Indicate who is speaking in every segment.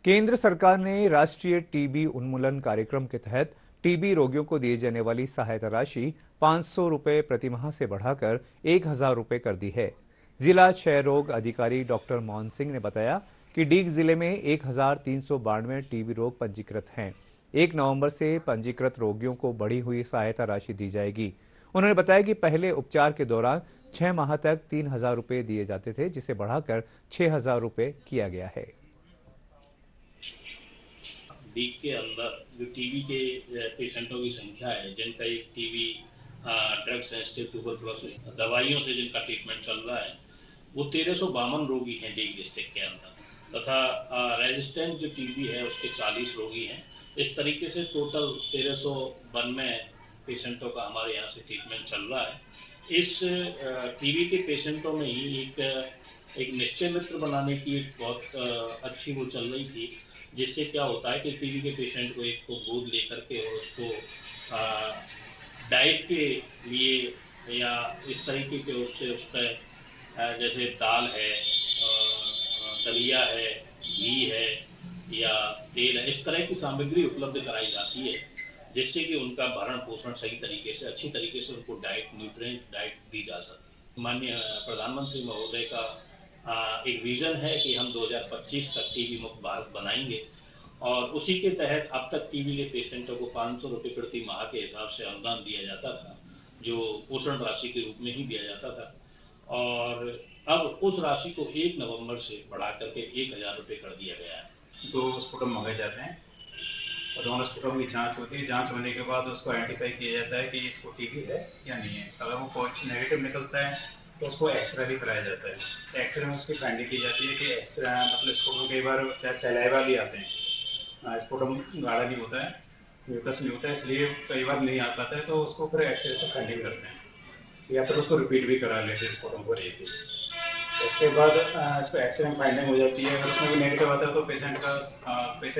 Speaker 1: केंद्र सरकार ने राष्ट्रीय टीबी उन्मूलन कार्यक्रम के तहत टीबी रोगियों को दिए जाने वाली सहायता राशि 500 रुपये प्रति माह से बढ़ाकर 1000 रुपये कर दी है। जिला क्षय रोग अधिकारी डॉक्टर मोहन सिंह ने बताया कि डीग जिले में 1392 टीबी रोग पंजीकृत हैं। 1 नवंबर से पंजीकृत रोगियों को बढ़ी हुई सहायता राशि दी जाएगी। उन्होंने बताया कि पहले उपचार के दौरान 6 माह तक 3000 रुपये दिए जाते थे, जिसे बढ़ाकर 6000 रुपये किया गया है।
Speaker 2: डीग के अंदर जो टीबी के पेशेंटों की संख्या है, जिनका एक टीबी ड्रग सेंसिटिव ट्यूबरकुलोसिस दवाइयों से जिनका ट्रीटमेंट चल रहा है, वो 1352 रोगी हैं डीग डिस्ट्रिक्ट के अंदर, तथा रेजिस्टेंट जो टीबी है उसके 40 रोगी हैं। इस तरीके से टोटल 1392 पेशेंटों का हमारे यहाँ से ट्रीटमेंट चल रहा है। इस टीबी के पेशेंटों में ही एक निश्चय मित्र बनाने की एक बहुत अच्छी वो चल रही थी, जिससे क्या होता है कि टीबी के पेशेंट को एक गोद लेकर के और उसको डाइट के लिए या इस तरीके के उससे उसका जैसे दाल है, दलिया है, घी है या तेल है, इस तरह की सामग्री उपलब्ध कराई जाती है, जिससे कि उनका भरण पोषण सही तरीके से अच्छी तरीके से उनको न्यूट्रिएंट डाइट दी जा सके। माननीय प्रधानमंत्री महोदय का एक विजन है कि हम 2025 तक टीबी मुक्त भारत बनाएंगे, और उसी के तहत अब तक टीबी के पेशेंटों को 500 रुपये प्रति माह के हिसाब से अनुदान दिया जाता था, जो पोषण राशि के रूप में ही दिया जाता था, और अब उस राशि को 1 नवंबर से बढ़ा करके 1000 रुपये कर दिया गया है।
Speaker 3: 2 स्पुटम मंगाए जाते हैं और दोनों स्पुटम की जांच होती है। जांच होने के बाद उसको आइडेंटिफाई किया जाता है कि इसको टीबी है या नहीं है। अगर वो नेगेटिव निकलता है तो उसको एक्सरे भी कराया जाता है। एक्सरे में उसकी फाइंडिंग की जाती है कि एक्सरे मतलब स्पुटम कई बार क्या सलाइवा भी आते हैं, स्पुटम गाढ़ा नहीं होता है, म्यूकस नहीं होता है, इसलिए कई बार नहीं आ पाता है, तो उसको फिर एक्सरे से फाइंडिंग करते हैं या फिर उसको रिपीट भी करा लेते हैं स्पुटम को एक। उसके बाद इस पर एक्सरे में फाइंडिंग हो जाती है। अगर उसमें भी नेगेटिव आता है तो पेशेंट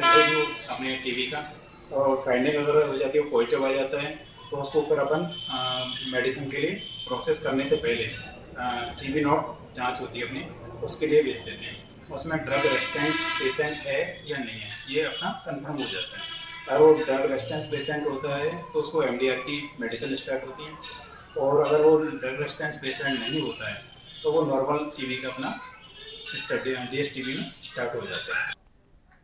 Speaker 3: है जो अपने टीबी का, और फाइंडिंग अगर हो जाती है वो पॉजिटिव आ जाता है, तो उसको फिर अपन मेडिसिन के लिए प्रोसेस करने से पहले CB नॉट जांच होती है अपनी, उसके लिए भेज देते हैं। उसमें ड्रग रेजिस्टेंस पेशेंट है या नहीं है ये अपना कंफर्म हो जाता है। अगर वो ड्रग रेजिस्टेंस पेशेंट होता है तो उसको MDR की मेडिसिन स्टार्ट होती है, और अगर वो ड्रग रेजिस्टेंस पेशेंट नहीं होता है तो वो नॉर्मल टीबी का अपना DSTB में स्टार्ट हो जाता है।